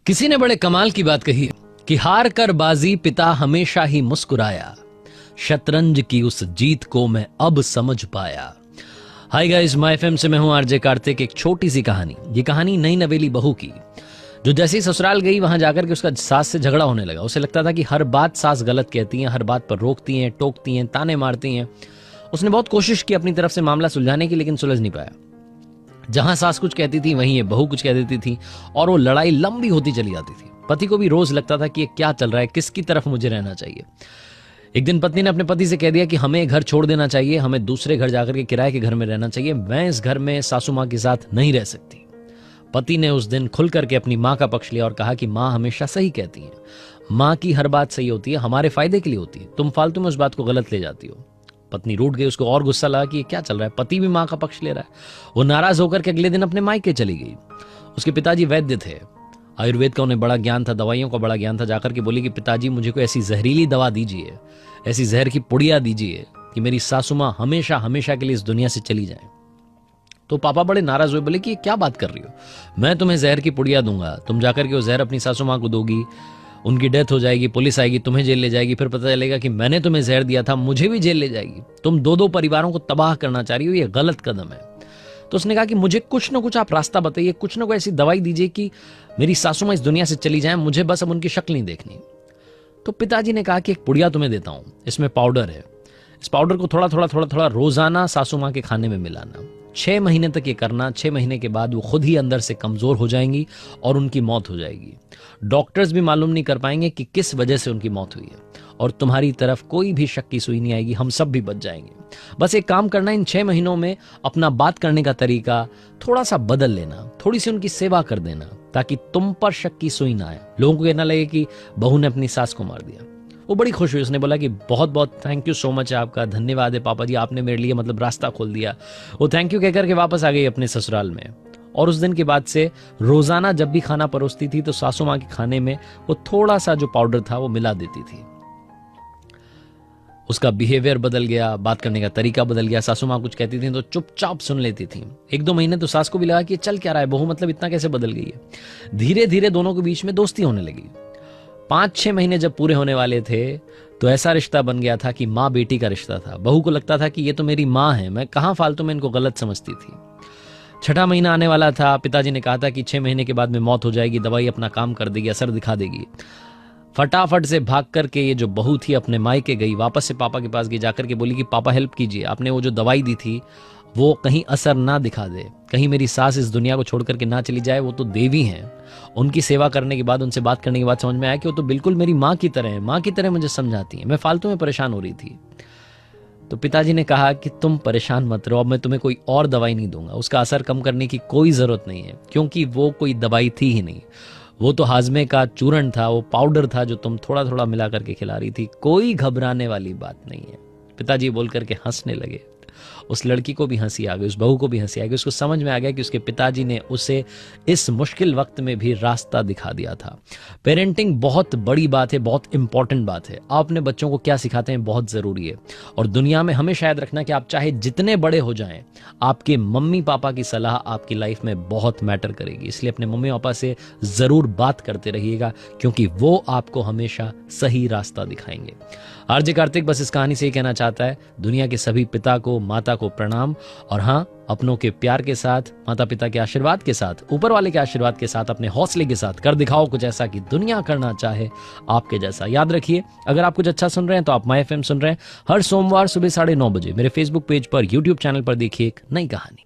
किसी ने बड़े कमाल की बात कही कि हार कर बाजी पिता हमेशा ही मुस्कुराया, शतरंज की उस जीत को मैं अब समझ पाया। हाय गाइस, माय एफएम से मैं हूं आरजे कार्तिक। एक छोटी सी कहानी, ये कहानी नई नवेली बहू की, जो जैसे ही ससुराल गई वहां जाकर के उसका सास से झगड़ा होने लगा। उसे लगता था कि हर बात सास गलत कहती हैं, हर बात पर रोकती हैं, टोकती हैं, ताने मारती हैं। उसने बहुत कोशिश की अपनी तरफ से मामला सुलझाने की, लेकिन सुलझ नहीं पाया। जहां सास कुछ कहती थी वहीं ये बहू कुछ कह देती थी और वो लड़ाई लंबी होती चली जाती थी। पति को भी रोज लगता था कि ये क्या चल रहा है, किसकी तरफ मुझे रहना चाहिए। एक दिन पत्नी ने अपने पति से कह दिया कि हमें घर छोड़ देना चाहिए, हमें दूसरे घर जाकर के किराए के घर में रहना चाहिए, मैं इस घर में सासू माँ के साथ नहीं रह सकती। पति ने उस दिन खुल करके अपनी माँ का पक्ष लिया और कहा कि माँ हमेशा सही कहती है, माँ की हर बात सही होती है, हमारे फायदे के लिए होती है, तुम फालतू में उस बात को गलत ले जाती हो। पत्नी रूठ गई, उसको और गुस्सा लगा कि ये क्या चल रहा है, पति भी माँ का पक्ष ले रहा है। वो नाराज होकर के अगले दिन अपने मायके चली गई। उसके पिताजी वैद्य थे, आयुर्वेद का उन्हें बड़ा ज्ञान था, दवाइयों का बड़ा ज्ञान था। जाकर के बोली कि पिताजी मुझे कोई ऐसी जहरीली दवा दीजिए, ऐसी जहर की पुड़िया दीजिए कि मेरी सासू माँ हमेशा हमेशा के लिए इस दुनिया से चली जाए। तो पापा बड़े नाराज हुए, बोले कि ये क्या बात कर रही हो, मैं तुम्हें जहर की पुड़िया दूंगा, तुम जाकर के वो जहर अपनी सासू माँ को दोगी, उनकी डेथ हो जाएगी, पुलिस आएगी, तुम्हें जेल ले जाएगी, फिर पता चलेगा कि मैंने तुम्हें जहर दिया था, मुझे भी जेल ले जाएगी। तुम दो परिवारों को तबाह करना चाह रही हो, ये गलत कदम है। तो उसने कहा कि मुझे कुछ ना कुछ आप रास्ता बताइए, कुछ ना कुछ ऐसी दवाई दीजिए कि मेरी सासू माँ इस दुनिया से चली जाए, मुझे बस अब उनकी शक्ल नहीं देखनी। तो पिताजी ने कहा कि एक पुड़िया तुम्हें देता हूं, इसमें पाउडर है, इस पाउडर को थोड़ा थोड़ा रोजाना सासू माँ के खाने में मिलाना, 6 महीने तक ये करना। 6 महीने के बाद वो खुद ही अंदर से कमजोर हो जाएंगी और उनकी मौत हो जाएगी। डॉक्टर्स भी मालूम नहीं कर पाएंगे कि किस वजह से उनकी मौत हुई है और तुम्हारी तरफ कोई भी शक की सुई नहीं आएगी, हम सब भी बच जाएंगे। बस एक काम करना, इन 6 महीनों में अपना बात करने का तरीका थोड़ा सा बदल लेना, थोड़ी सी उनकी सेवा कर देना, ताकि तुम पर शक की सुई ना आए, लोगों को कहना लगे कि बहू ने अपनी सास को मार दिया। वो बड़ी खुश हुई, उसने बोला कि बहुत बहुत थैंक यू सो मच है आपका, धन्यवाद है पापा जी, आपने मेरे लिए मतलब रास्ता खोल दिया। वो थैंक यू कहकर के वापस आ गई अपने ससुराल में। और उस दिन के बाद से रोजाना जब भी खाना परोसती थी तो सासू माँ के खाने में वो थोड़ा सा जो पाउडर था वो मिला देती थी। उसका बिहेवियर बदल गया, बात करने का तरीका बदल गया। सासू माँ कुछ कहती थी तो चुपचाप सुन लेती थी। 1-2 महीने तो सास को भी लगा कि चल क्या रहा है, बहू मतलब इतना कैसे बदल गई है। धीरे धीरे दोनों के बीच में दोस्ती होने लगी। 5-6 महीने जब पूरे होने वाले थे तो ऐसा रिश्ता बन गया था कि माँ बेटी का रिश्ता था। बहू को लगता था कि ये तो मेरी माँ है, मैं कहाँ फालतू में इनको गलत समझती थी। 6ठा महीना आने वाला था, पिताजी ने कहा था कि 6 महीने के बाद में मौत हो जाएगी, दवाई अपना काम कर देगी, असर दिखा देगी। फटाफट से भाग करके ये जो बहू थी अपने मायके गई, वापस से पापा के पास गई, जाकर के बोली कि पापा हेल्प कीजिए, आपने वो जो दवाई दी थी वो कहीं असर ना दिखा दे, कहीं मेरी सास इस दुनिया को छोड़ करके ना चली जाए, वो तो देवी हैं। उनकी सेवा करने के बाद, उनसे बात करने के बाद समझ में आया कि वो तो बिल्कुल मेरी माँ की तरह है, माँ की तरह मुझे समझाती है, मैं फालतू में परेशान हो रही थी। तो पिताजी ने कहा कि तुम परेशान मत रहो, अब मैं तुम्हें कोई और दवाई नहीं दूंगा, उसका असर कम करने की कोई जरूरत नहीं है, क्योंकि वो कोई दवाई थी ही नहीं, वो तो हाजमे का चूर्ण था, वो पाउडर था जो तुम थोड़ा थोड़ा मिला करके खिला रही थी, कोई घबराने वाली बात नहीं है। पिताजी बोल करके हंसने लगे। उस लड़की को भी हंसी आ गई, उस बहू को भी हंसी आ गई। उसको समझ में आ गया कि उसके पिताजी ने उसे इस मुश्किल वक्त में भी रास्ता दिखा दिया था। पेरेंटिंग बहुत बड़ी बात है, बहुत इंपॉर्टेंट बात है। आप अपने बच्चों को क्या सिखाते हैं बहुत जरूरी है। और दुनिया में हमें शायद रखना कि आप चाहे जितने बड़े हो जाएं, आपके मम्मी पापा की सलाह आपकी लाइफ में बहुत मैटर करेगी। इसलिए अपने मम्मी पापा से जरूर बात करते रहिएगा, क्योंकि वो आपको हमेशा सही रास्ता दिखाएंगे। आरजे कार्तिक बस इस कहानी से ही कहना चाहता है, दुनिया के सभी पिता को, माता को प्रणाम। और हाँ, अपनों के प्यार के साथ, माता पिता के आशीर्वाद के साथ, ऊपर वाले के आशीर्वाद के साथ, अपने हौसले के साथ कर दिखाओ कुछ ऐसा कि दुनिया करना चाहे आपके जैसा। याद रखिए, अगर आप कुछ अच्छा सुन रहे हैं तो आप माय एफएम सुन रहे हैं। हर सोमवार सुबह 9:30 बजे मेरे फेसबुक पेज पर, यूट्यूब चैनल पर देखिए एक नई कहानी।